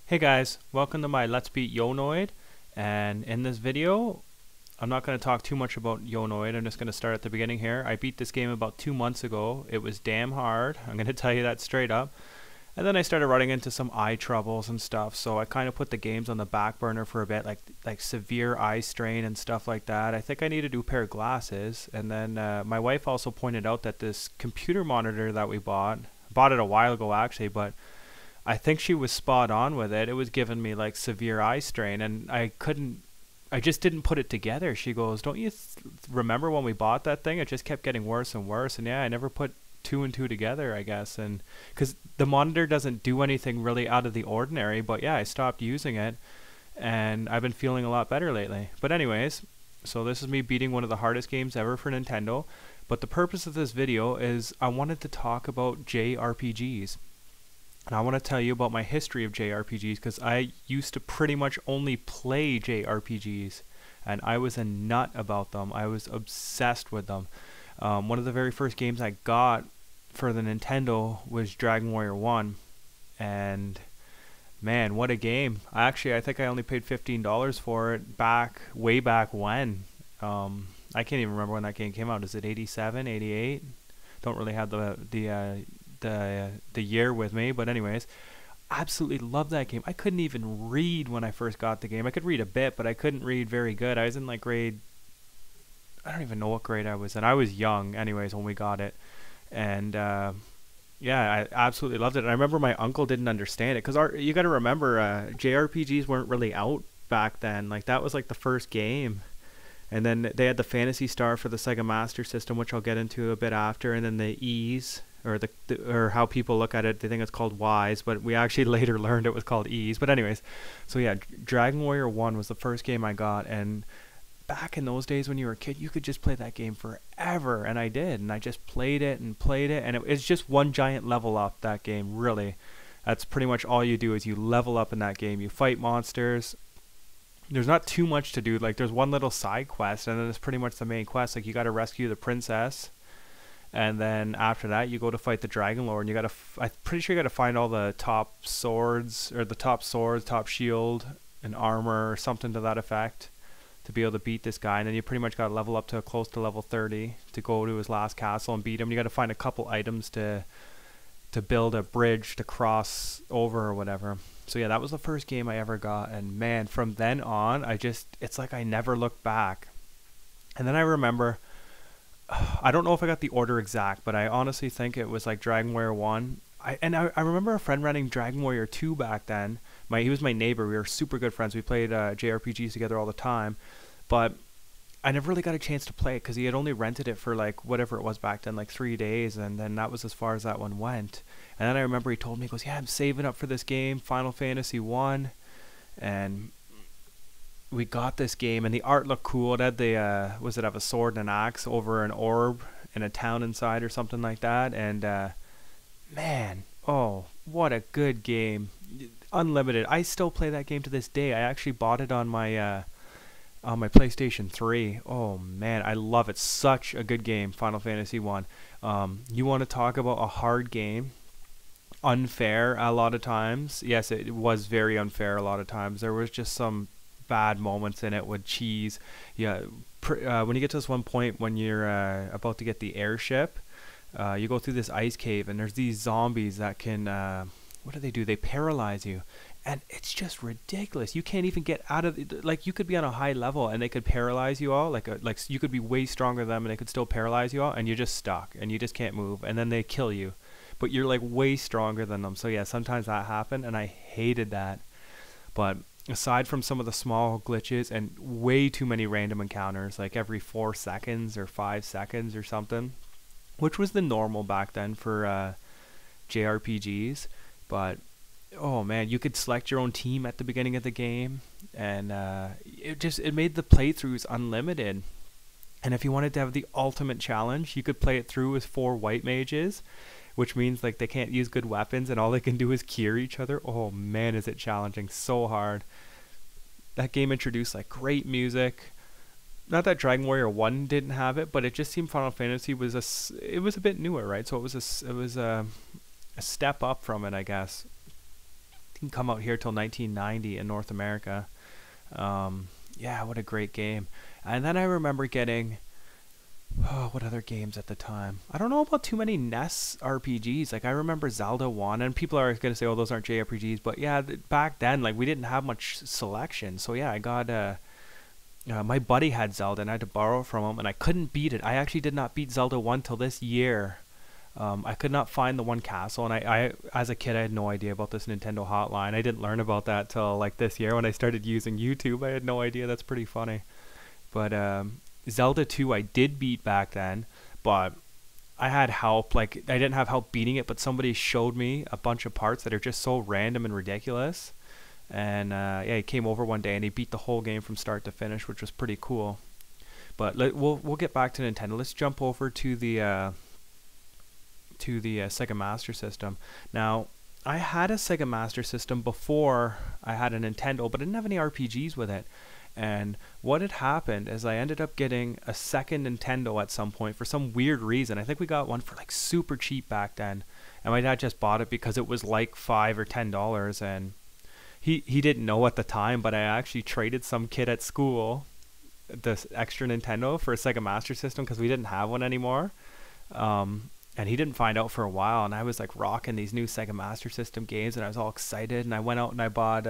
Hey guys, welcome to my Let's Beat YO NOID, and in this video I'm not going to talk too much about YO NOID. I'm just going to start at the beginning here. I beat this game about 2 months ago. It was damn hard, I'm going to tell you that straight up. And then I started running into some eye troubles and stuff, so I kind of put the games on the back burner for a bit, like severe eye strain and stuff like that. I think I need a new pair of glasses. And then my wife also pointed out that this computer monitor that we bought it a while ago actually, but I think she was spot on with it. It was giving me like severe eye strain, and I just didn't put it together. She goes, "Don't you remember when we bought that thing? It just kept getting worse and worse." And yeah, I never put two and two together, I guess. And because the monitor doesn't do anything really out of the ordinary, but yeah, I stopped using it, and I've been feeling a lot better lately. But anyways, so this is me beating one of the hardest games ever for Nintendo. But the purpose of this video is I wanted to talk about JRPGs. And I want to tell you about my history of JRPGs, because I used to pretty much only play JRPGs, and I was a nut about them. I was obsessed with them. One of the very first games I got for the Nintendo was Dragon Warrior 1, and man, what a game. I think I only paid $15 for it way back when. I can't even remember when that game came out. Is it 87, 88? Don't really have the year with me, but anyways, absolutely love that game. I couldn't even read when I first got the game. I could read a bit, but I couldn't read very good. I was in like grade, I don't even know what grade I was in. I was young anyways when we got it, and yeah, I absolutely loved it. And I remember my uncle didn't understand it, because you got to remember, JRPGs weren't really out back then. Like, that was like the first game. And then they had the Phantasy Star for the Sega Master System, which I'll get into a bit after, and then the E's, or how people look at it, they think it's called Y's, but we actually later learned it was called E's. But anyways, so yeah, Dragon Warrior 1 was the first game I got, and back in those days when you were a kid, you could just play that game forever, and I did, and I just played it, and it's just one giant level up, that game, really. That's pretty much all you do, is you level up in that game. You fight monsters. There's not too much to do. Like, there's one little side quest, and then it's pretty much the main quest. Like, you got to rescue the princess, and then after that you go to fight the Dragon Lord, and I'm pretty sure you got to find all the top swords, top shield and armor, or something to that effect, to be able to beat this guy. And then you pretty much got to level up to close to level 30 to go to his last castle and beat him. You got to find a couple items to build a bridge to cross over or whatever. So yeah, that was the first game I ever got, and man, from then on, it's like I never looked back. And then I remember, I don't know if I got the order exact, but I honestly think it was like Dragon Warrior 1. I remember a friend running Dragon Warrior 2 back then. He was my neighbor. We were super good friends. We played JRPGs together all the time. But I never really got a chance to play it, because he had only rented it for like whatever it was back then, like 3 days, and then that was as far as that one went. And then I remember he told me, he goes, "Yeah, I'm saving up for this game, Final Fantasy 1. And we got this game, and the art looked cool. It had have a sword and an axe over an orb in a town inside or something like that. And man, oh, what a good game. Unlimited. I still play that game to this day. I actually bought it on my PlayStation 3. Oh man, I love it. Such a good game, Final Fantasy 1. You want to talk about a hard game? Unfair a lot of times. Yes, it was very unfair a lot of times. There was just some bad moments in it with cheese. Yeah, when you get to this one point when you're about to get the airship, you go through this ice cave, and there's these zombies that can what do? They paralyze you, and it's just ridiculous. You can't even get out of like, you could be on a high level and they could paralyze you all, like you could be way stronger than them and they could still paralyze you all, and you're just stuck and you just can't move, and then they kill you, but you're like way stronger than them. So yeah, sometimes that happened, and I hated that. But aside from some of the small glitches and way too many random encounters, like every 4 seconds or 5 seconds or something, which was the normal back then for JRPGs. But oh man, you could select your own team at the beginning of the game, and it made the playthroughs unlimited. And if you wanted to have the ultimate challenge, you could play it through with 4 white mages, which means like they can't use good weapons and all they can do is cure each other. Oh man, is it challenging, so hard. That game introduced like great music. Not that Dragon Warrior 1 didn't have it, but it just seemed Final Fantasy was a bit newer, right? So it was a step up from it, I guess. Didn't come out here till 1990 in North America. Yeah, what a great game. And then I remember getting, oh, what other games at the time? I don't know about too many NES RPGs. Like I remember Zelda 1, and people are going to say, oh, those aren't JRPGs. But yeah, back then, like we didn't have much selection. So yeah, I got, my buddy had Zelda, and I had to borrow it from him, and I couldn't beat it. I actually did not beat Zelda 1 till this year. I could not find the one castle, and I, as a kid, I had no idea about this Nintendo hotline. I didn't learn about that till like this year when I started using YouTube. I had no idea. That's pretty funny. But Zelda 2 I did beat back then, but I had help. Like I didn't have help beating it, but somebody showed me a bunch of parts that are just so random and ridiculous. And yeah, he came over one day and he beat the whole game from start to finish, which was pretty cool. But we'll get back to Nintendo. Let's jump over to the Sega Master System. Now, I had a Sega Master System before I had a Nintendo, but I didn't have any RPGs with it. And what had happened is I ended up getting a second Nintendo at some point for some weird reason. I think we got one for like super cheap back then, and my dad just bought it because it was like $5 or $10, and he didn't know at the time, but I actually traded some kid at school this extra Nintendo for a Sega Master System because we didn't have one anymore. And he didn't find out for a while, and I was like rocking these new Sega Master System games, and I was all excited, and I went out and I bought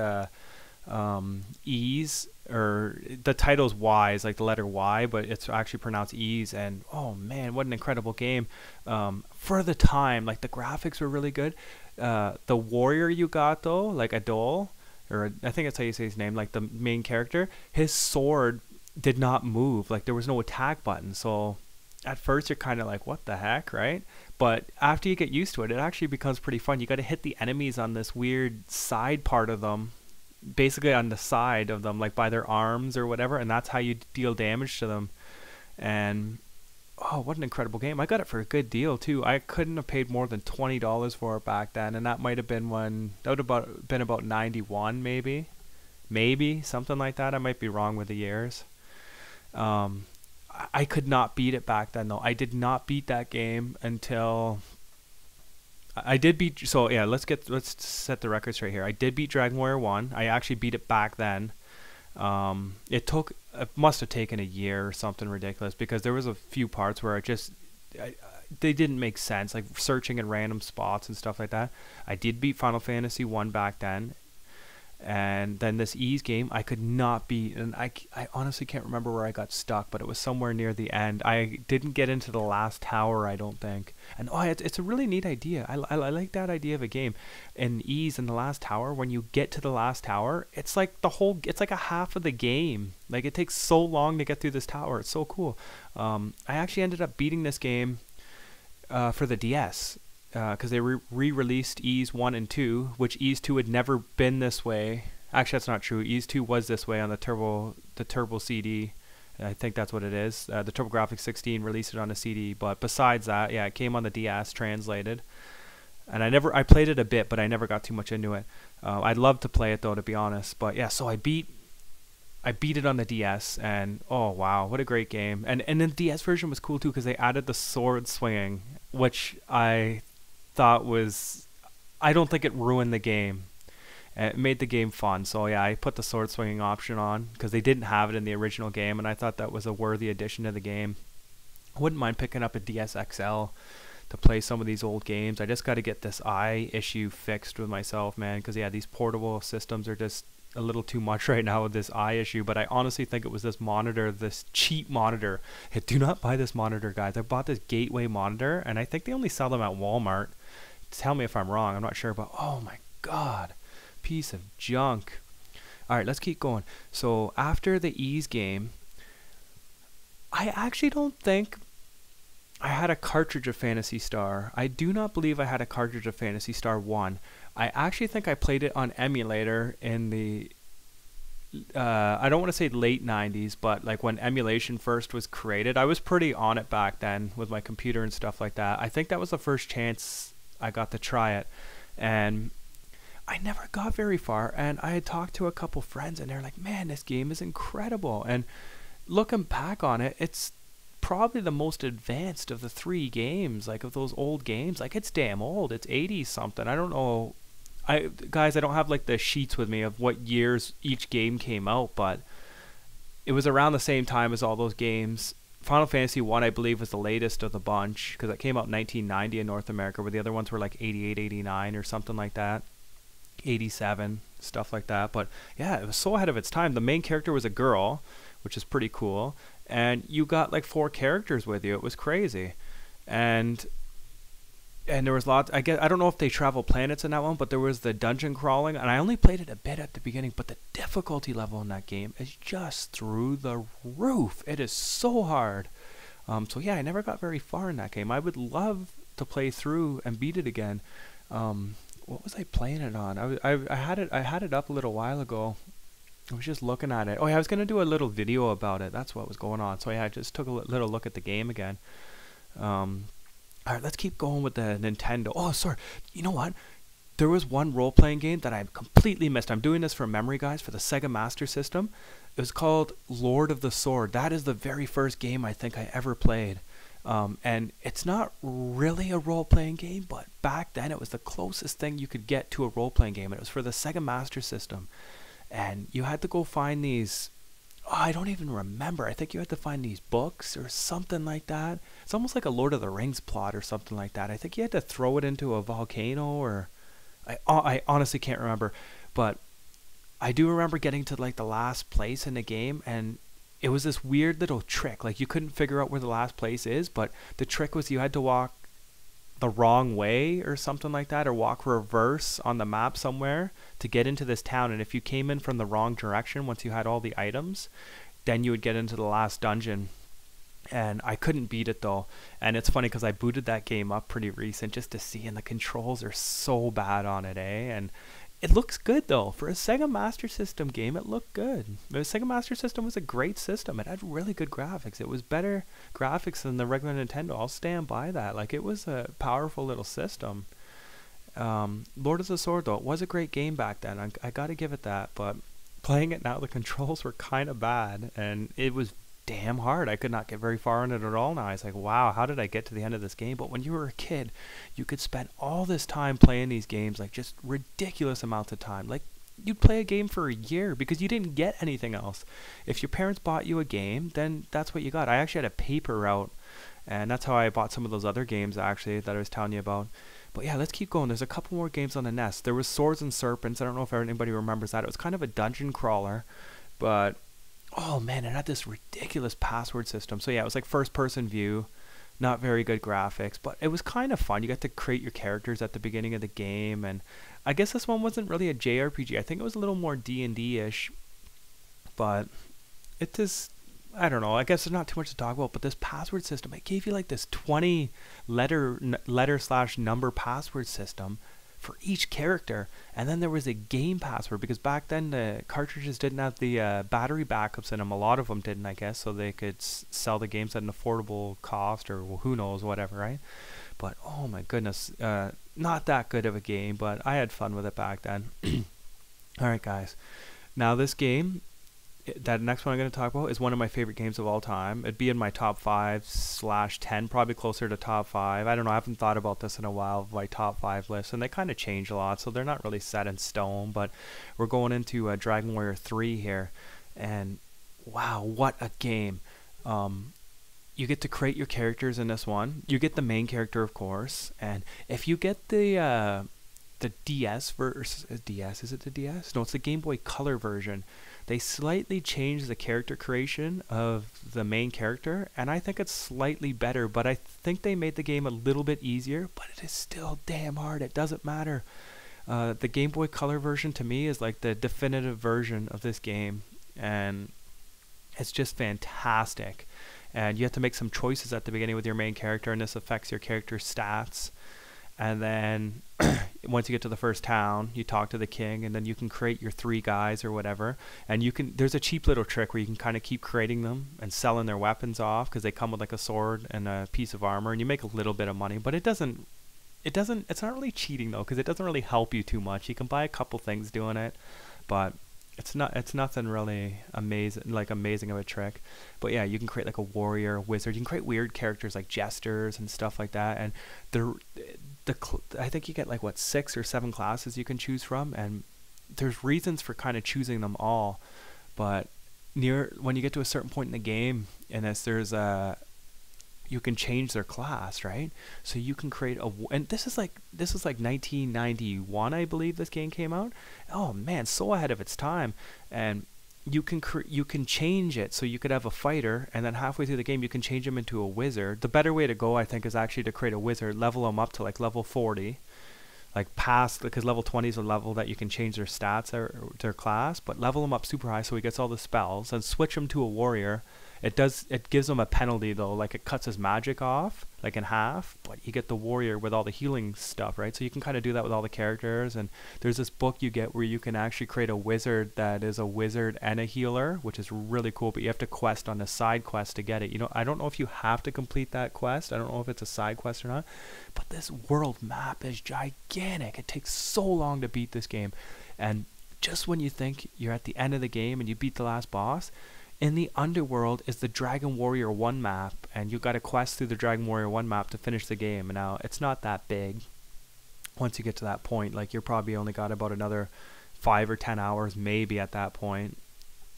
Ease, or the title's Y, is like the letter Y, but it's actually pronounced Ease, and oh man, what an incredible game. For the time, like the graphics were really good. The warrior you got though, like Adol, or I think that's how you say his name, like the main character, his sword did not move, like there was no attack button, so at first you're kind of like, what the heck, right? But after you get used to it, it actually becomes pretty fun. You got to hit the enemies on this weird side part of them, basically on the side of them, like by their arms or whatever, and that's how you deal damage to them. And oh, what an incredible game. I got it for a good deal too. I couldn't have paid more than $20 for it back then, and that might have been been about 91 maybe something like that. I might be wrong with the years. I could not beat it back then though. I did not beat that game until I did beat. So yeah, let's set the record straight here. I did beat Dragon Warrior 1. I actually beat it back then. It must have taken a year or something ridiculous, because there was a few parts where they didn't make sense, like searching in random spots and stuff like that. I did beat Final Fantasy 1 back then. And then this Ease game I could not beat, and I honestly can't remember where I got stuck, but it was somewhere near the end. I didn't get into the last tower, I don't think. And oh, it's a really neat idea. I like that idea of a game. In Ease, in the last tower, when you get to the last tower, it's like it's like a half of the game. Like it takes so long to get through this tower. It's so cool. I actually ended up beating this game for the DS. Because they re-released Ease 1 and 2, which Ease 2 had never been this way. Actually, that's not true. Ease 2 was this way on the Turbo CD. I think that's what it is. The TurboGrafx 16 released it on a CD, but besides that, yeah, it came on the DS translated. And I played it a bit, but I never got too much into it. I'd love to play it though, to be honest. But yeah, so I beat it on the DS, and oh wow, what a great game. And the DS version was cool too, because they added the sword swinging, which I don't think it ruined the game. It made the game fun. So yeah, I put the sword swinging option on because they didn't have it in the original game, and I thought that was a worthy addition to the game. I wouldn't mind picking up a DS XL to play some of these old games. I just got to get this eye issue fixed with myself, man, because yeah, these portable systems are just a little too much right now with this eye issue. But I honestly think it was this monitor, this cheap monitor. Hey, do not buy this monitor, guys. I bought this Gateway monitor, and I think they only sell them at Walmart. Tell me if I'm wrong, I'm not sure, but oh my god, piece of junk. Alright, let's keep going. So after the Ease game, I actually don't think I had a cartridge of Phantasy Star. I do not believe I had a cartridge of Phantasy Star 1. I actually think I played it on emulator in the I don't want to say late 90s, but like when emulation first was created. I was pretty on it back then with my computer and stuff like that. I think that was the first chance I got to try it, and I never got very far. And I had talked to a couple friends, and they're like, man, this game is incredible. And looking back on it, it's probably the most advanced of the 3 games, like of those old games. Like, it's damn old. It's 80 something. I don't know. guys, I don't have like the sheets with me of what years each game came out, but it was around the same time as all those games. Final Fantasy 1, I believe, was the latest of the bunch because it came out in 1990 in North America, where the other ones were like 88, 89 or something like that. 87, stuff like that. But yeah, it was so ahead of its time. The main character was a girl, which is pretty cool. And you got like 4 characters with you. It was crazy. And there was lots. I don't know if they travel planets in that one, but there was the dungeon crawling, and I only played it a bit at the beginning, but the difficulty level in that game is just through the roof. It is so hard. So yeah, I never got very far in that game. I would love to play through and beat it again. What was I playing it on? I had it up a little while ago. I was just looking at it. Oh yeah, I was gonna do a little video about it. That's what was going on. So yeah, I just took a little look at the game again. All right, let's keep going with the Nintendo. Oh, sorry. You know what? There was one role-playing game that I completely missed. I'm doing this from memory, guys, for the Sega Master System. It was called Lord of the Sword. That is the very first game I think I ever played. And it's not really a role-playing game, but back then it was the closest thing you could get to a role-playing game. And it was for the Sega Master System. And you had to go find these... Oh, I don't even remember. I think you had to find these books or something like that. It's almost like a Lord of the Rings plot or something like that. I think you had to throw it into a volcano, or I honestly can't remember. But I do remember getting to like the last place in the game, and it was this weird little trick. Like you couldn't figure out where the last place is, but the trick was you had to walk the wrong way or something like that, or walk reverse on the map somewhere to get into this town. And if you came in from the wrong direction once you had all the items, then you would get into the last dungeon. And I couldn't beat it though. And it's funny because I booted that game up pretty recent just to see, and the controls are so bad on it, and it looks good though. For a Sega Master System game, it looked good. The Sega Master System was a great system. It had really good graphics. It was better graphics than the regular Nintendo. I'll stand by that. Like, it was a powerful little system. Lord of the Sword though, it was a great game back then. I gotta give it that. But playing it now, the controls were kind of bad, and it was damn hard. I could not get very far in it at all now. I was like, wow, how did I get to the end of this game? But when you were a kid, you could spend all this time playing these games, like just ridiculous amounts of time. Like, you'd play a game for a year because you didn't get anything else. If your parents bought you a game, then that's what you got. I actually had a paper route, and that's how I bought some of those other games actually that I was telling you about. But yeah, let's keep going. There's a couple more games on the NES. There was Swords and Serpents. I don't know if anybody remembers that. It was kind of a dungeon crawler, but oh man, it had this ridiculous password system. So yeah, it was like first person view, not very good graphics, but it was kind of fun. You got to create your characters at the beginning of the game, and I guess this one wasn't really a JRPG. I think it was a little more D&D-ish, but it just, I don't know, I guess there's not too much to talk about, but this password system, it gave you like this 20 letter/number password system for each character, and then there was a game password, because back then the cartridges didn't have the battery backups in them. A lot of them didn't, I guess, so they could sell the games at an affordable cost, or well, who knows, whatever, right? But oh my goodness, not that good of a game, but I had fun with it back then. Alright guys, now this game, that next one I'm going to talk about, is one of my favorite games of all time. It'd be in my top 5/10, probably closer to top 5. I don't know, I haven't thought about this in a while, my top 5 lists, and they kind of change a lot, so they're not really set in stone. But we're going into Dragon Warrior 3 here, and wow, what a game. You get to create your characters in this one. You get the main character, of course, and if you get the DS versus DS, is it the DS? No, it's the Game Boy Color version. They slightly changed the character creation of the main character, and I think it's slightly better, but I think they made the game a little bit easier, but it is still damn hard. It doesn't matter. The Game Boy Color version to me is like the definitive version of this game, and it's just fantastic. And you have to make some choices at the beginning with your main character, and this affects your character's stats. And then once you get to the first town, you talk to the king, and then you can create your 3 guys or whatever. And you can, there's a cheap little trick where you can kind of keep creating them and selling their weapons off, because they come with like a sword and a piece of armor, and you make a little bit of money. But it's not really cheating though, because it doesn't really help you too much. You can buy a couple things doing it, but it's nothing really amazing of a trick. But yeah, you can create like a warrior, a wizard. You can create weird characters like jesters and stuff like that, and I think you get like what 6 or 7 classes you can choose from, and there's reasons for kind of choosing them all, but when you get to a certain point in the game, and you can change their class, right? So you can create and this is like 1991, I believe this game came out. Oh man, so ahead of its time. And you can change it, so you could have a fighter, and then halfway through the game you can change him into a wizard. The better way to go, I think, is actually to create a wizard, level him up to like level 40, like past, because level 20 is a level that you can change their stats or their class, but level him up super high so he gets all the spells, and switch him to a warrior. It gives him a penalty though, like it cuts his magic off like in half, but you get the warrior with all the healing stuff, right? So you can kind of do that with all the characters. And there's this book you get where you can actually create a wizard that is a wizard and a healer, which is really cool, but you have to quest on a side quest to get it. I don't know if you have to complete that quest. I don't know if it's a side quest or not, but this world map is gigantic. It takes so long to beat this game, and just when you think you're at the end of the game and you beat the last boss, in the underworld is the Dragon Warrior 1 map, and you got to quest through the Dragon Warrior 1 map to finish the game. And now it's not that big. Once you get to that point, like you're probably only got about another 5 or 10 hours maybe at that point.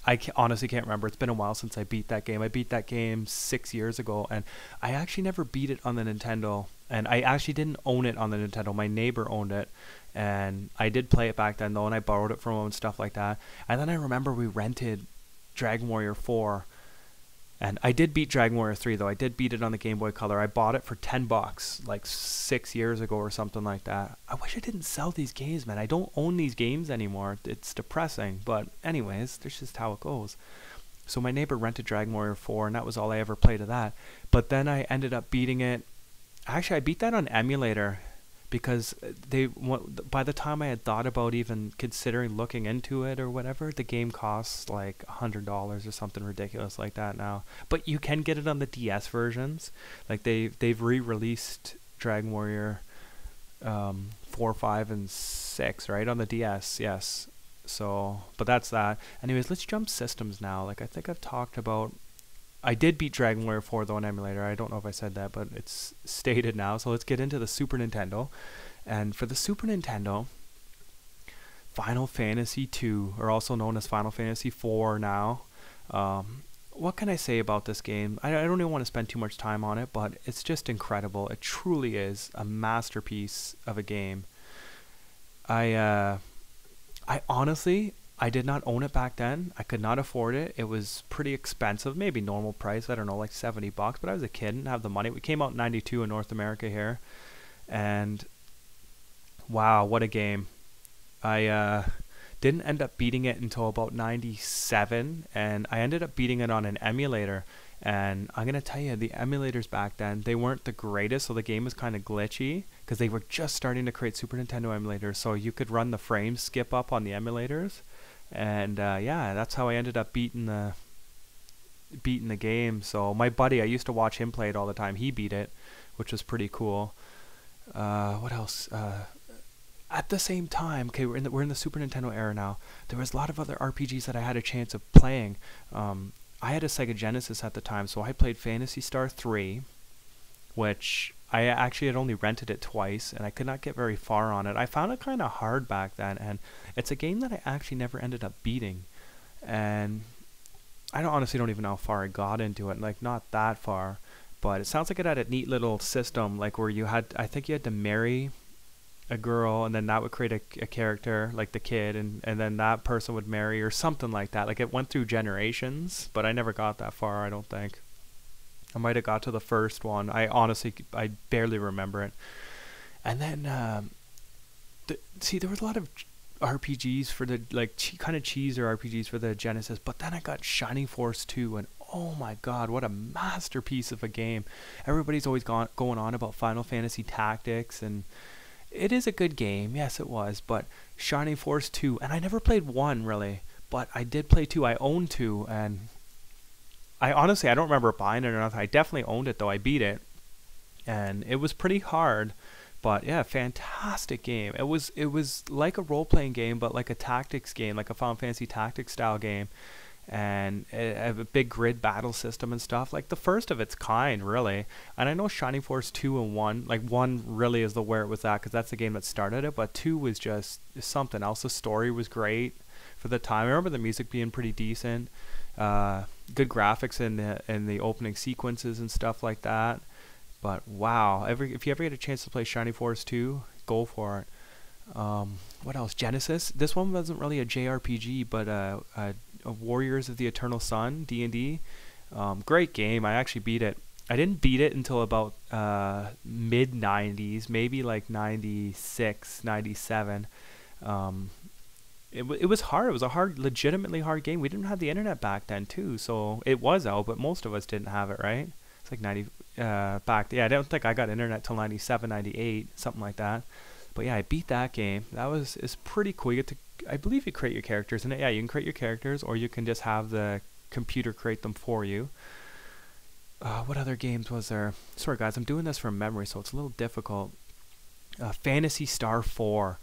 I honestly can't remember. It's been a while since I beat that game. I beat that game 6 years ago, and I actually never beat it on the Nintendo. And I actually didn't own it on the Nintendo. My neighbor owned it, and I did play it back then though, and I borrowed it from him and stuff like that. And then I remember we rented Dragon Warrior 4, and I did beat Dragon Warrior 3 though. I did beat it on the Game Boy Color. I bought it for $10 like 6 years ago or something like that. I wish I didn't sell these games, man. I don't own these games anymore. It's depressing, but anyways, that's just how it goes. So my neighbor rented Dragon Warrior 4, and that was all I ever played of that. But then I ended up beating it. Actually, I beat that on emulator, because by the time I had thought about even considering looking into it or whatever, the game costs like $100 or something ridiculous like that now. But you can get it on the DS versions. Like they've re-released Dragon Warrior 4, 5, and 6, right, on the DS. Yes. So, but that's that. Anyways, let's jump systems now. Like I think I've talked about. I did beat Dragon Warrior 4 though on emulator. I don't know if I said that, but it's stated now. So let's get into the Super Nintendo. And for the Super Nintendo, Final Fantasy II, or also known as Final Fantasy IV now. What can I say about this game? I don't even want to spend too much time on it, but it's just incredible. It truly is a masterpiece of a game. I honestly, I did not own it back then. I could not afford it. It was pretty expensive, maybe normal price. I don't know, like $70. But I was a kid and didn't have the money. We came out in '92 in North America here, and wow, what a game! I didn't end up beating it until about '97, and I ended up beating it on an emulator. And I'm gonna tell you, the emulators back then, they weren't the greatest, so the game was kind of glitchy because they were just starting to create Super Nintendo emulators, so you could run the frame skip up on the emulators. And yeah, that's how I ended up beating the game. So my buddy, I used to watch him play it all the time. He beat it, which was pretty cool. What else? At the same time, okay, we're in the Super Nintendo era now. There was a lot of other RPGs that I had a chance of playing. I had a Sega Genesis at the time, so I played Phantasy Star 3, which I actually had only rented it twice, and I could not get very far on it. I found it kind of hard back then, and it's a game that I actually never ended up beating. And I honestly don't even know how far I got into it, like not that far. But it sounds like it had a neat little system, like where I think you had to marry a girl, and then that would create a character, like the kid, and then that person would marry, or something like that. Like it went through generations, but I never got that far, I don't think. I might have got to the first one. I barely remember it. And then, see, there was a lot of RPGs for the, like, kind of cheeser RPGs for the Genesis, but then I got Shining Force 2, and oh my god, what a masterpiece of a game. Everybody's always going on about Final Fantasy Tactics, and it is a good game, yes it was, but Shining Force 2, and I never played 1 really, but I did play 2, I own 2, and I honestly, I don't remember buying it or nothing. I definitely owned it though, I beat it, and it was pretty hard, but yeah, fantastic game. It was like a role-playing game, but like a tactics game, like a Final Fantasy Tactics style game, and it have a big grid battle system and stuff, like the first of its kind, really. And I know Shining Force 2 and 1, like 1 really is the where it was at, because that's the game that started it, but 2 was just something else. The story was great for the time. I remember the music being pretty decent, good graphics in the opening sequences and stuff like that. But wow, if you ever get a chance to play Shining Force 2, go for it. What else? Genesis. This one wasn't really a JRPG, but a Warriors of the Eternal Sun, D&D. Great game. I actually beat it. I didn't beat it until about mid 90s, maybe like 96, 97. It was hard. It was a legitimately hard game. We didn't have the internet back then too, so it was out, but most of us didn't have it, right? It's like 90 back. Yeah, I don't think I got internet till 97, 98, something like that. But yeah, I beat that game. It's pretty cool. You get to, I believe you create your characters in it. Yeah, you can create your characters, or you can just have the computer create them for you. What other games was there? Sorry guys, I'm doing this from memory, so it's a little difficult. Phantasy Star 4.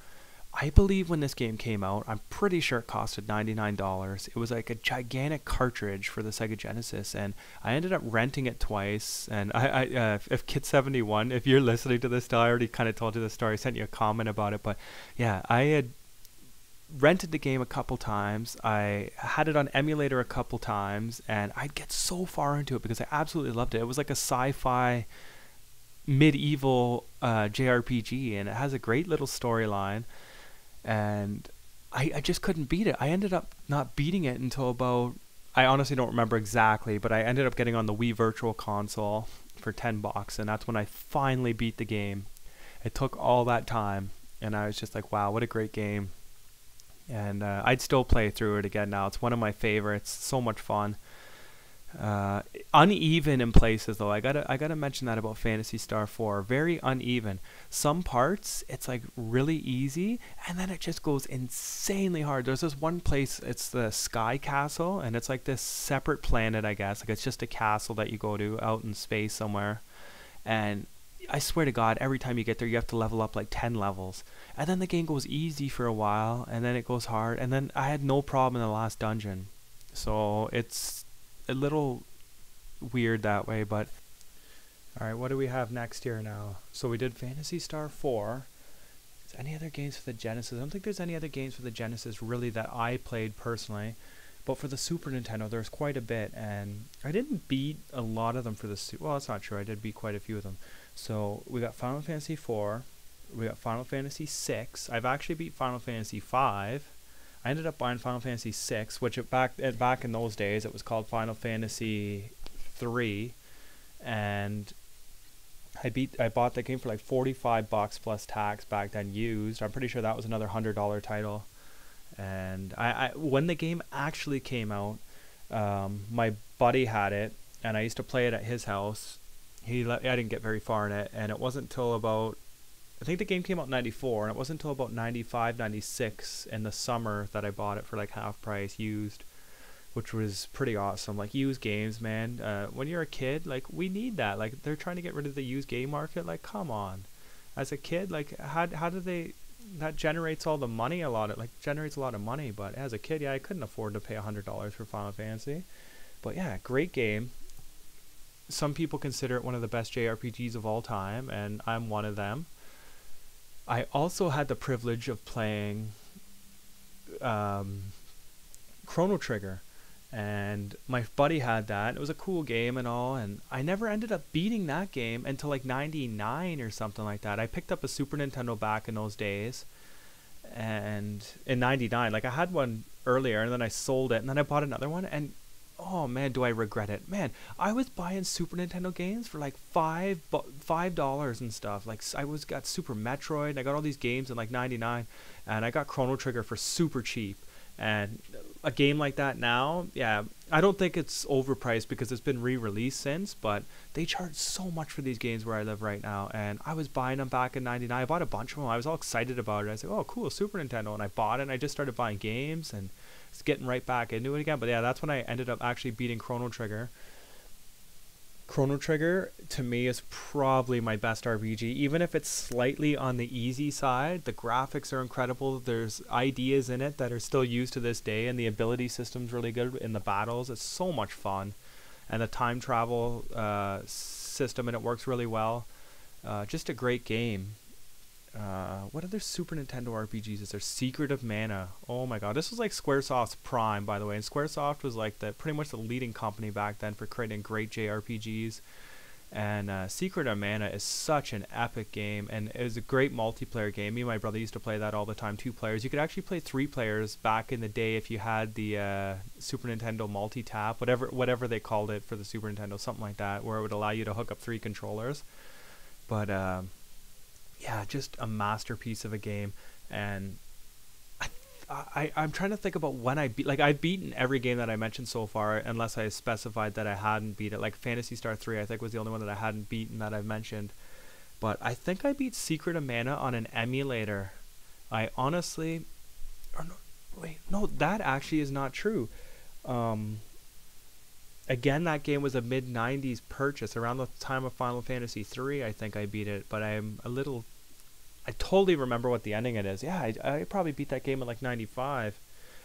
I believe when this game came out, I'm pretty sure it costed $99. It was like a gigantic cartridge for the Sega Genesis, and I ended up renting it twice. And if Kid71, if you're listening to this, I already kind of told you the story. I sent you a comment about it, but yeah, I had rented the game a couple times. I had it on emulator a couple times, and I'd get so far into it because I absolutely loved it. It was like a sci-fi medieval JRPG, and it has a great little storyline. And I just couldn't beat it. I ended up not beating it until about, I honestly don't remember exactly, but I ended up getting on the Wii Virtual Console for $10, and that's when I finally beat the game. It took all that time, and I was just like, wow, what a great game. And I'd still play through it again now. It's one of my favorites. So much fun. Uneven in places though. I gotta mention that about Phantasy Star 4. Very uneven. Some parts it's like really easy, and then it just goes insanely hard. There's this one place, it's the Sky Castle, and it's like this separate planet, I guess. Like it's just a castle that you go to out in space somewhere. And I swear to God, every time you get there, you have to level up like 10 levels. And then the game goes easy for a while, and then it goes hard. And then I had no problem in the last dungeon. So it's a little weird that way, but alright, what do we have next here now? So we did Phantasy Star 4. Is there any other games for the Genesis? I don't think there's any other games for the Genesis really that I played personally, but for the Super Nintendo there's quite a bit, and I didn't beat a lot of them for the well, that's not true. I did beat quite a few of them. So we got Final Fantasy 4, we got Final Fantasy 6. I've actually beat Final Fantasy 5. I ended up buying Final Fantasy 6, which back in those days it was called Final Fantasy 3, and I bought that game for like $45 plus tax back then used. I'm pretty sure that was another $100 title. And I when the game actually came out, my buddy had it, and I used to play it at his house. I didn't get very far in it, and it wasn't until about, I think the game came out in 94, and it wasn't until about 95, 96 in the summer that I bought it for like half price used, which was pretty awesome. Like used games, man. When you're a kid, like we need that. Like they're trying to get rid of the used game market. Like come on. As a kid, like how do they, that generates all the money generates a lot of money, but as a kid, yeah, I couldn't afford to pay $100 for Final Fantasy. But yeah, great game. Some people consider it one of the best JRPGs of all time, and I'm one of them. I also had the privilege of playing Chrono Trigger, and my buddy had that. It was a cool game and all, and I never ended up beating that game until like 99 or something like that. I picked up a Super Nintendo back in those days, and in 99, like I had one earlier, and then I sold it, and then I bought another one, and oh man, do I regret it. Man, I was buying Super Nintendo games for like $5 and stuff. Like got Super Metroid, and I got all these games in like 99, and I got Chrono Trigger for super cheap. And a game like that now, yeah, I don't think it's overpriced because it's been re-released since, but they charge so much for these games where I live right now, and I was buying them back in 99. I bought a bunch of them. I was all excited about it. I said, oh cool, Super Nintendo, and I bought it, and I just started buying games, and getting right back into it again. But yeah, that's when I ended up actually beating Chrono Trigger. Chrono Trigger to me is probably my best RPG, even if it's slightly on the easy side. The graphics are incredible. There's ideas in it that are still used to this day, and the ability system's really good in the battles. It's so much fun, and the time travel system in it works really well. Just a great game. What other Super Nintendo RPGs is there? Secret of Mana. Oh my god, this was like Squaresoft's prime, by the way. And Squaresoft was like pretty much the leading company back then for creating great JRPGs. And Secret of Mana is such an epic game, and it was a great multiplayer game. Me and my brother used to play that all the time, 2 players. You could actually play 3 players back in the day if you had the Super Nintendo multi-tap, whatever they called it for the Super Nintendo, something like that, where it would allow you to hook up 3 controllers. But yeah, just a masterpiece of a game. And I'm trying to think about when I've beaten every game that I mentioned so far, unless I specified that I hadn't beat it. Like Phantasy Star 3, I think, was the only one that I hadn't beaten that I've mentioned. But I think I beat Secret of Mana on an emulator. I honestly, or no, wait, no, that actually is not true. Again, that game was a mid-90s purchase. Around the time of Final Fantasy 3, I think I beat it, but I totally remember what the ending it is. Yeah, I probably beat that game in like 95.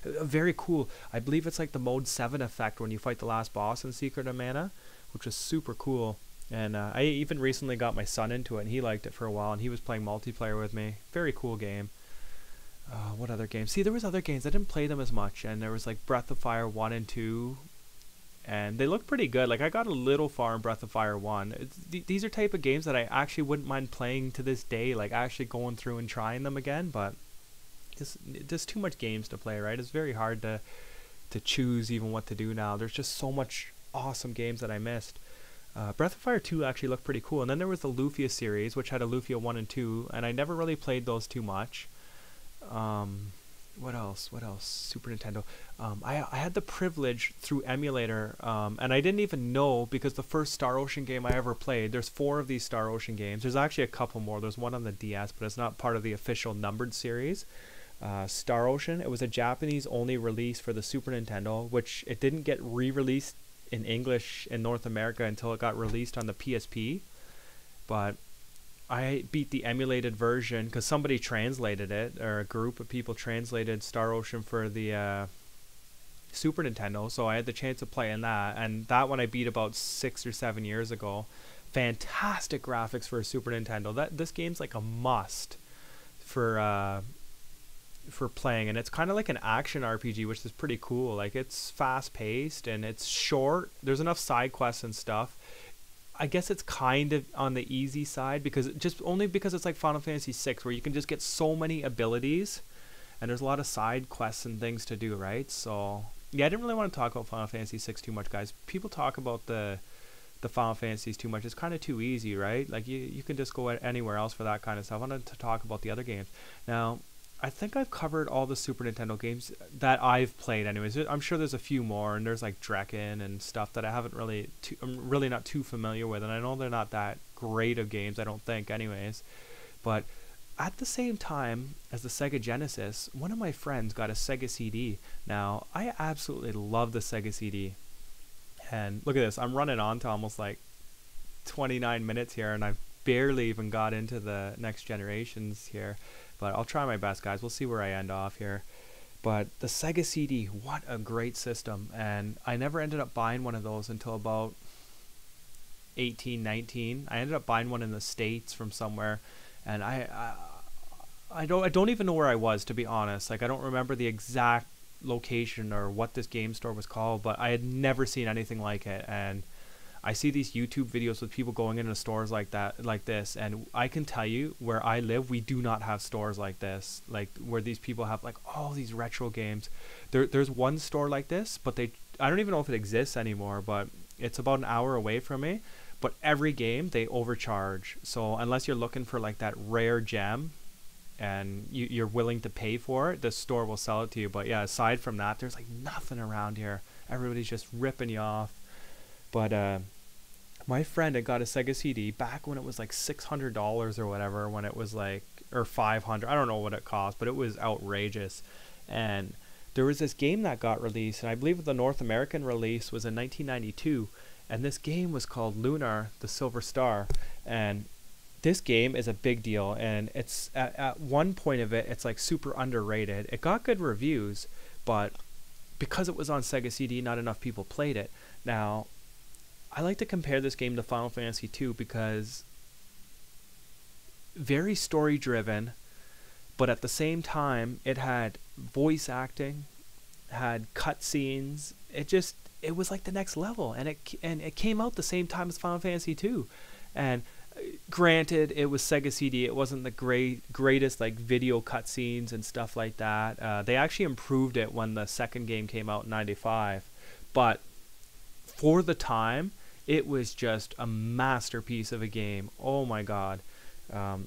Very cool. I believe it's like the Mode 7 effect when you fight the last boss in Secret of Mana, which was super cool. And I even recently got my son into it, and he liked it for a while, and he was playing multiplayer with me. Very cool game. What other games? See, there was other games. I didn't play them as much, and there was like Breath of Fire 1 and 2, and they look pretty good. Like, I got a little far in Breath of Fire 1. These are type of games that I actually wouldn't mind playing to this day, like actually going through and trying them again, but there's too much games to play, right? It's very hard to choose even what to do now. There's just so much awesome games that I missed. Breath of Fire 2 actually looked pretty cool, and then there was the Lufia series, which had a Lufia 1 and 2, and I never really played those too much. What else? Super Nintendo. I had the privilege through emulator, and I didn't even know, because the first Star Ocean game I ever played, there's 4 of these Star Ocean games. There's actually a couple more. There's one on the DS, but it's not part of the official numbered series. Star Ocean, it was a Japanese only release for the Super Nintendo, which it didn't get re-released in English in North America until it got released on the PSP. But I beat the emulated version because somebody translated it, or a group of people translated Star Ocean for the Super Nintendo, so I had the chance of playing that, and that one I beat about 6 or 7 years ago. Fantastic graphics for a Super Nintendo. This game's like a must for playing, and it's kind of like an action RPG, which is pretty cool. Like, it's fast paced and it's short. There's enough side quests and stuff. I guess it's kind of on the easy side, because it's like Final Fantasy 6, where you can just get so many abilities, and there's a lot of side quests and things to do, right? So yeah, I didn't really want to talk about Final Fantasy 6 too much, guys. People talk about the Final Fantasies too much. It's kind of too easy, right? Like, you can just go anywhere else for that kind of stuff. I wanted to talk about the other games. Now, I think I've covered all the Super Nintendo games that I've played anyways. I'm sure there's a few more, and there's like Drekken and stuff that I'm really not too familiar with, and I know they're not that great of games, I don't think anyways. But at the same time as the Sega Genesis, one of my friends got a Sega CD. Now, I absolutely love the Sega CD. And look at this, I'm running on to almost like 29 minutes here, and I've barely even got into the next generations here. But I'll try my best, guys. We'll see where I end off here. But the Sega CD, what a great system. And I never ended up buying one of those until about 18, 19. I ended up buying one in the States from somewhere. And I don't even know where I was, to be honest. Like, I don't remember the exact location or what this game store was called, but I had never seen anything like it. And I see these YouTube videos with people going into stores like this, and I can tell you, where I live, we do not have stores like this, like where these people have like all these retro games. There's one store like this, but I don't even know if it exists anymore, but it's about an hour away from me. But every game they overcharge, so unless you're looking for like that rare gem and you're willing to pay for it, the store will sell it to you. But yeah, aside from that, there's like nothing around here. Everybody's just ripping you off. But my friend had got a Sega CD back when it was like $600 or whatever, when it was like, or $500. I don't know what it cost, but it was outrageous. And there was this game that got released, and I believe the North American release was in 1992. and this game was called Lunar: The Silver Star. And this game is a big deal, and it's at one point of it, it's like super underrated. It got good reviews, but because it was on Sega CD, not enough people played it. Now, I like to compare this game to Final Fantasy II because very story driven, but at the same time it had voice acting, had cutscenes. It was like the next level, and it came out the same time as Final Fantasy II. And granted, it was Sega CD. It wasn't the greatest like video cutscenes and stuff like that. They actually improved it when the second game came out in '95, but for the time, it was just a masterpiece of a game. Oh my god.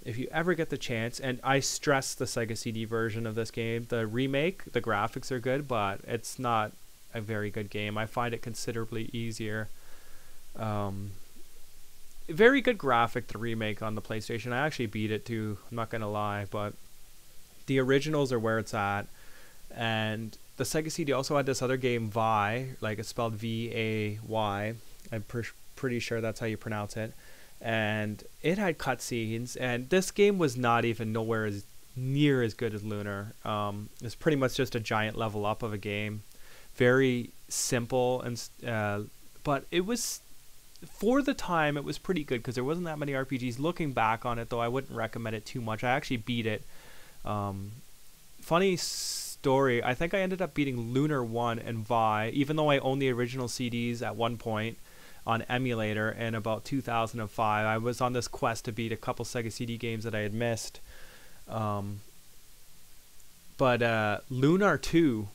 If you ever get the chance, and I stress the Sega CD version of this game, the remake, the graphics are good, but it's not a very good game. I find it considerably easier. Very good graphic, the remake on the PlayStation. I actually beat it too, I'm not gonna lie, but the originals are where it's at. And the Sega CD also had this other game, Vi, like it's spelled V-A-Y. I'm pretty sure that's how you pronounce it. And it had cutscenes, and this game was not even nowhere near as good as Lunar. It's pretty much just a giant level up of a game. Very simple, and but it was, for the time, it was pretty good because there wasn't that many RPGs. Looking back on it, though, I wouldn't recommend it too much. I actually beat it. Funny story, I think I ended up beating Lunar 1 and Vi, even though I owned the original CDs at one point on emulator in about 2005. I was on this quest to beat a couple Sega CD games that I had missed. But Lunar 2,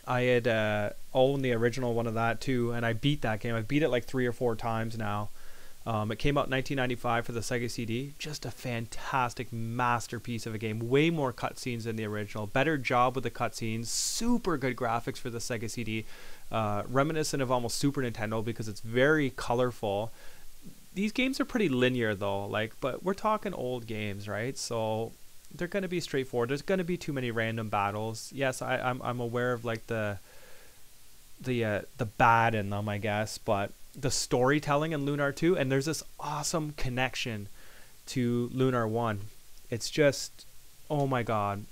I had owned the original one of that too, and I beat that game. I beat it like 3 or 4 times now. It came out in 1995 for the Sega CD. Just a fantastic masterpiece of a game. Way more cutscenes than the original. Better job with the cutscenes. Super good graphics for the Sega CD. Reminiscent of almost Super Nintendo because it's very colorful. These games are pretty linear though, but we're talking old games, right? So they're going to be straightforward. There's going to be too many random battles. Yes, I'm aware of like the bad in them, I guess, but the storytelling in Lunar 2, and there's this awesome connection to Lunar 1. It's just, oh my god,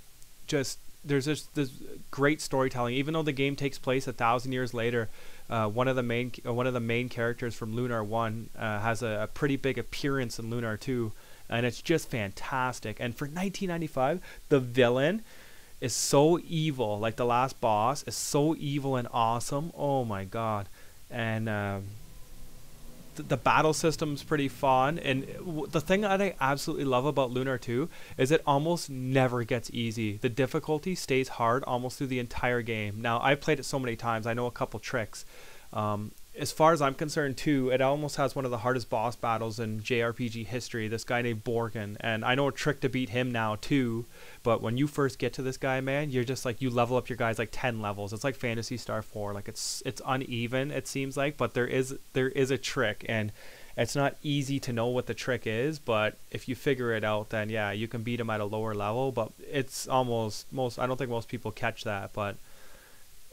there's this great storytelling. Even though the game takes place 1,000 years later, one of the main characters from Lunar 1 has a pretty big appearance in Lunar 2, and it's just fantastic. And for 1995, the villain is so evil. Like the last boss is so evil and awesome. Oh my god. And the battle system's pretty fun, and the thing that I absolutely love about Lunar 2 is it almost never gets easy. The difficulty stays hard almost through the entire game. Now, I've played it so many times, I know a couple tricks. As far as I'm concerned too, it almost has one of the hardest boss battles in JRPG history, this guy named Borgin, and I know a trick to beat him now too, but when you first get to this guy, man, you're just like, you level up your guys like 10 levels. It's like Phantasy Star 4, like it's uneven, it seems like, but there is a trick, and it's not easy to know what the trick is, but if you figure it out, then yeah, you can beat him at a lower level. But it's I don't think most people catch that, but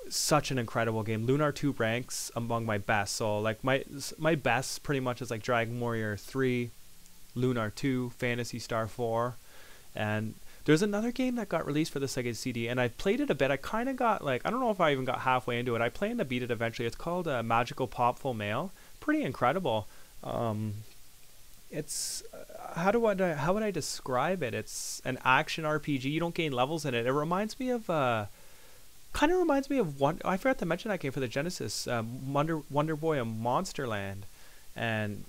such an incredible game. Lunar 2 ranks among my best. So like my best pretty much is like Dragon Warrior 3, Lunar 2, Phantasy Star 4, and there's another game that got released for the Sega CD, and I played it a bit. I kind of got I don't know if I even got halfway into it. I plan to beat it eventually. It's called Magical Popful Mail. Pretty incredible. It's how would I describe it? It's an action RPG. You don't gain levels in it. It reminds me of kind of reminds me of one. I forgot to mention that game for the Genesis, Wonder Boy and Monsterland, and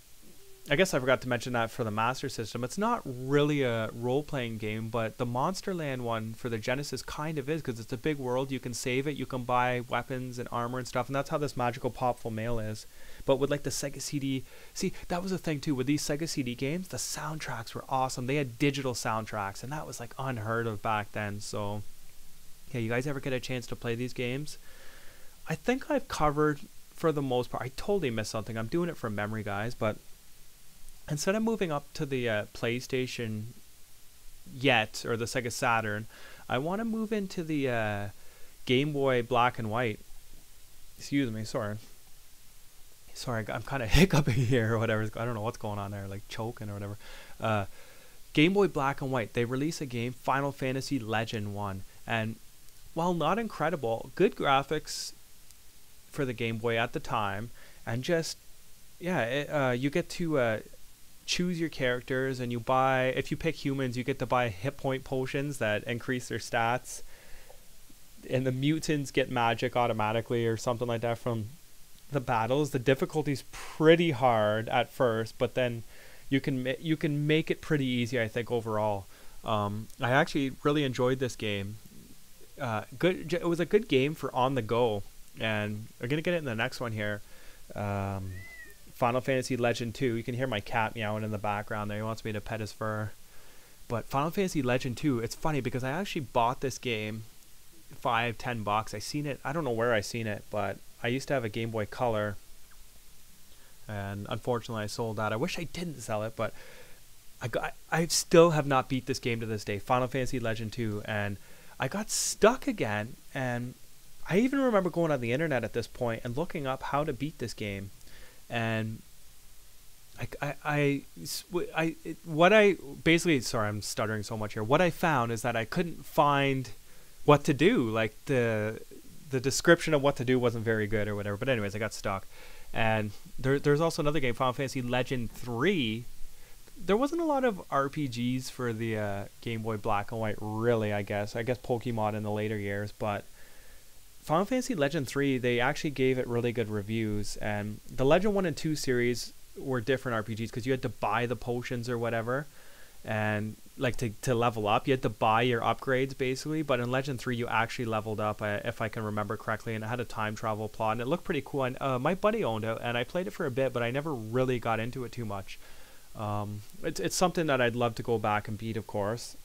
I guess I forgot to mention that for the Master System. It's not really a role-playing game, but the Monsterland one for the Genesis kind of is, because it's a big world. You can save it, you can buy weapons and armor and stuff, and that's how this Magical Popful Mail is. But with like the Sega CD, see, that was the thing too, with these Sega CD games, the soundtracks were awesome. They had digital soundtracks, and that was like unheard of back then. So yeah, you guys ever get a chance to play these games? I think I've covered, for the most part. I totally missed something. I'm doing it from memory, guys, but instead of moving up to the PlayStation or the Sega Saturn, I want to move into the Game Boy Black and White. Excuse me, sorry. Sorry, I'm kind of hiccuping here or whatever. I don't know what's going on there, like choking or whatever. Game Boy Black and White, they released a game, Final Fantasy Legend 1. And while not incredible, good graphics for the Game Boy at the time. And just, yeah, you get to choose your characters, and you buy, if you pick humans, you get to buy hit point potions that increase their stats. And the mutants get magic automatically or something like that from the battles. The difficulty's pretty hard at first, but then you can make it pretty easy, I think, overall. I actually really enjoyed this game. It was a good game for on the go, and we're gonna get it in the next one here. Final Fantasy Legend 2. You can hear my cat meowing in the background there. He wants me to pet his fur. But Final Fantasy Legend 2, it's funny because I actually bought this game $5-10. I seen it, I don't know where I seen it, but I used to have a Game Boy Color, and unfortunately I sold that. I wish I didn't sell it, but I still have not beat this game to this day, Final Fantasy Legend 2, and I got stuck again. And I even remember going on the internet at this point and looking up how to beat this game. And basically, sorry, I'm stuttering so much here. What I found is that I couldn't find what to do. Like the description of what to do wasn't very good or whatever. But anyways, I got stuck. And there's also another game, Final Fantasy Legend 3. There wasn't a lot of RPGs for the Game Boy Black and White, really, I guess. I guess Pokemon in the later years, but Final Fantasy Legend 3, they actually gave it really good reviews. And the Legend 1 and 2 series were different RPGs because you had to buy the potions or whatever. And like to level up, you had to buy your upgrades basically. But in Legend 3, you actually leveled up, if I can remember correctly. And it had a time travel plot, and it looked pretty cool. And my buddy owned it, and I played it for a bit, but I never really got into it too much. It's something that I'd love to go back and beat, of course.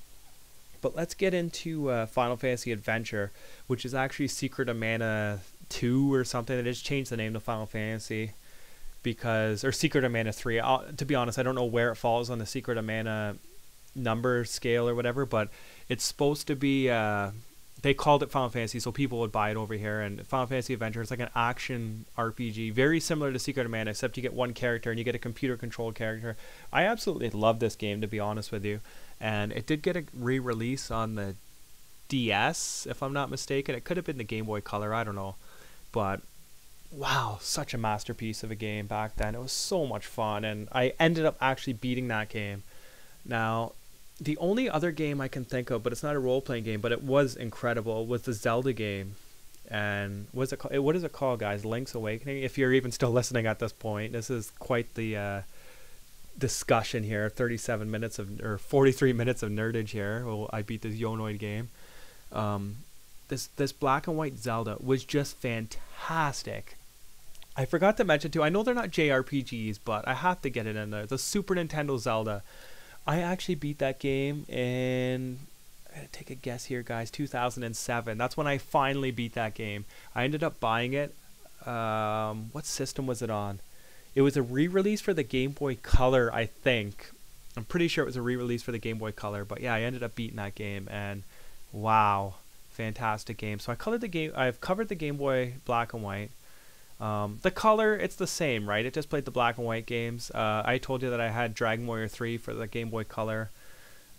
But let's get into Final Fantasy Adventure, which is actually Secret of Mana 2 or something. They just changed the name to Final Fantasy or Secret of Mana 3. To be honest, I don't know where it falls on the Secret of Mana number scale or whatever, but it's supposed to be, they called it Final Fantasy, so people would buy it over here. And Final Fantasy Adventure is like an action RPG, very similar to Secret of Mana, except you get one character and you get a computer-controlled character. I absolutely love this game, to be honest with you. And it did get a re-release on the DS, if I'm not mistaken. It could have been the Game Boy Color, I don't know. But, wow, such a masterpiece of a game back then. It was so much fun, and I ended up actually beating that game. Now, the only other game I can think of, but it's not a role-playing game, but it was incredible, was the Zelda game. And what is it called, guys? Link's Awakening? If you're even still listening at this point, this is quite the discussion here. 37 minutes or 43 minutes of nerdage here. Well, I beat this YO NOID game. This black and white Zelda was just fantastic. I forgot to mention too, I know they're not JRPGs, but I have to get it in there. The Super Nintendo Zelda. I actually beat that game in, I'm gonna take a guess here, guys, 2007. That's when I finally beat that game. I ended up buying it. What system was it on? It was a re-release for the Game Boy Color, I think. I'm pretty sure it was a re-release for the Game Boy Color, but yeah, I ended up beating that game, and wow, fantastic game. So I've covered the Game Boy Black and White. The color, it's the same, right? It just played the black and white games. I told you that I had Dragon Warrior 3 for the Game Boy Color.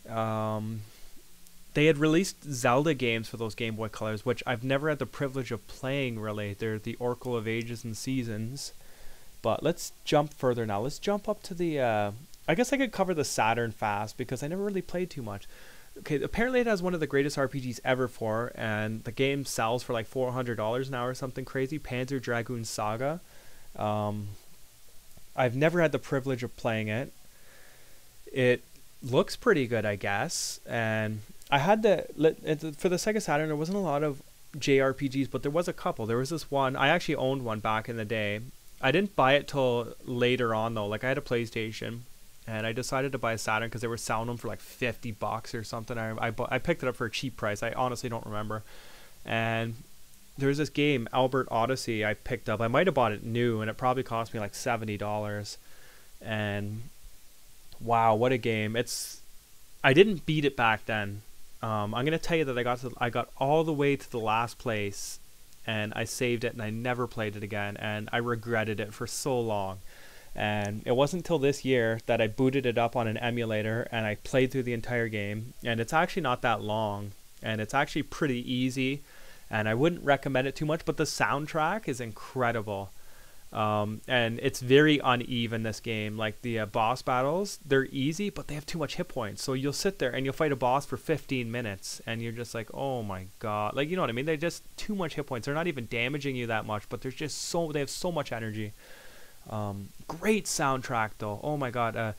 They had released Zelda games for those Game Boy Colors, which I've never had the privilege of playing, really. They're the Oracle of Ages and Seasons. But let's jump further now. Let's jump up to the, I guess I could cover the Saturn fast because I never really played too much. Okay, apparently it has one of the greatest RPGs ever for, and the game sells for like $400 now or something crazy. Panzer Dragoon Saga. I've never had the privilege of playing it. It looks pretty good, I guess. And I had for the Sega Saturn, there wasn't a lot of JRPGs, but there was a couple. There was this one, I actually owned one back in the day. I didn't buy it till later on though. Like I had a PlayStation, and I decided to buy a Saturn because they were selling them for like $50 or something. I picked it up for a cheap price. I honestly don't remember. And there's this game, Albert Odyssey, I picked up. I might have bought it new, and it probably cost me like $70. And wow, what a game! I didn't beat it back then. I'm gonna tell you that I got all the way to the last place and I saved it and I never played it again, and I regretted it for so long. And it wasn't until this year that I booted it up on an emulator and I played through the entire game, and it's actually not that long, and it's actually pretty easy, and I wouldn't recommend it too much, but the soundtrack is incredible. And it's very uneven, this game. Like the boss battles, they're easy, but they have too much hit points. So you'll sit there and you'll fight a boss for 15 minutes and you're just like, oh my god. Like, you know what I mean? They're just too much hit points. They're not even damaging you that much, but there's just they have so much energy. Great soundtrack though. Oh my god.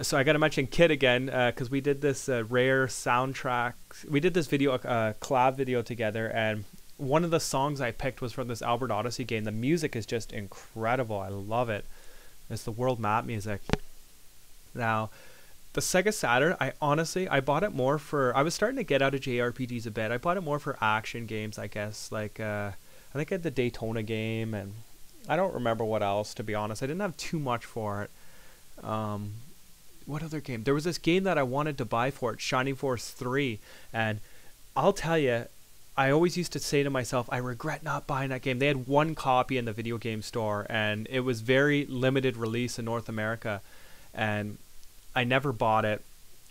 So I gotta mention Kid again, because we did this rare soundtrack. We did this video, collab video together, and one of the songs I picked was from this Albert Odyssey game. The music is just incredible. I love it. It's the world map music. Now, the Sega Saturn, I bought it more for, I was starting to get out of JRPGs a bit. I bought it more for action games, I guess. Like, I think I had the Daytona game, and I don't remember what else, to be honest. I didn't have too much for it. What other game? There was this game that I wanted to buy for it, Shining Force 3, and I'll tell you, I always used to say to myself, I regret not buying that game. They had one copy in the video game store, and it was very limited release in North America, and I never bought it,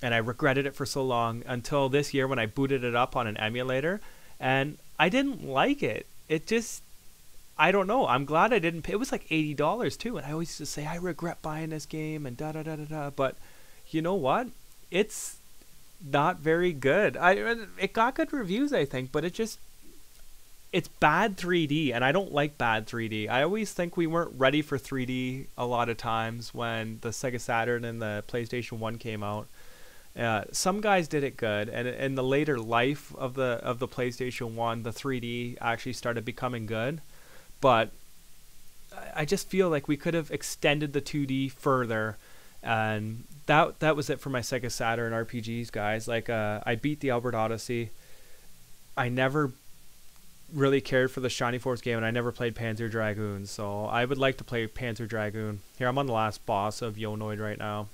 and I regretted it for so long until this year when I booted it up on an emulator, and I didn't like it. It just, I don't know. I'm glad I didn't pay. It was like $80 too, and I always used to say, I regret buying this game, and da-da-da-da-da, but you know what? It's not very good. It got good reviews, I think, but it's bad 3D, and I don't like bad 3D. I always think we weren't ready for 3D a lot of times when the Sega Saturn and the PlayStation 1 came out. Some guys did it good, and in the later life of the PlayStation 1, the 3D actually started becoming good, but I just feel like we could have extended the 2D further. And that was it for my Sega Saturn RPGs, guys. Like, I beat the Albert Odyssey. I never really cared for the Shining Force game, and I never played Panzer Dragoon. So I would like to play Panzer Dragoon. Here, I'm on the last boss of YO NOID right now.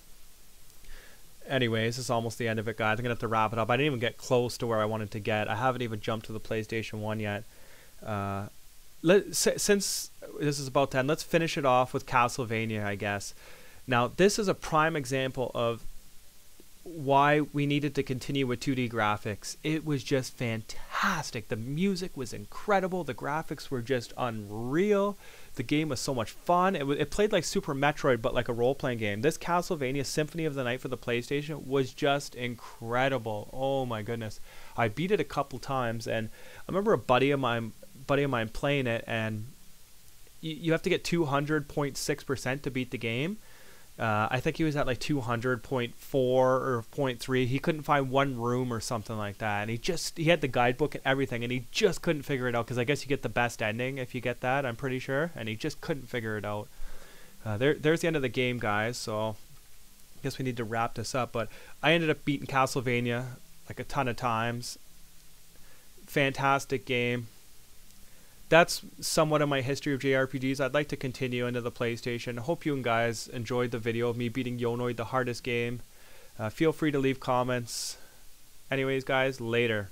Anyways, it's almost the end of it, guys. I'm going to have to wrap it up. I didn't even get close to where I wanted to get. I haven't even jumped to the PlayStation 1 yet. Since this is about 10, let's finish it off with Castlevania, I guess. Now, this is a prime example of why we needed to continue with 2D graphics. It was just fantastic. The music was incredible. The graphics were just unreal. The game was so much fun. It played like Super Metroid, but like a role-playing game. This Castlevania Symphony of the Night for the PlayStation was just incredible. Oh my goodness. I beat it a couple times, and I remember a buddy of mine playing it, and you have to get 200.6% to beat the game. I think he was at like 200.4 or 0.3. He couldn't find one room or something like that, and he had the guidebook and everything, and he just couldn't figure it out, because I guess you get the best ending if you get that, I'm pretty sure, and he just couldn't figure it out. There's the end of the game, guys, so I guess we need to wrap this up. But I ended up beating Castlevania like a ton of times. Fantastic game. That's somewhat of my history of JRPGs. I'd like to continue into the PlayStation. Hope you guys enjoyed the video of me beating YO NOID, the hardest game. Feel free to leave comments. Anyways, guys, later.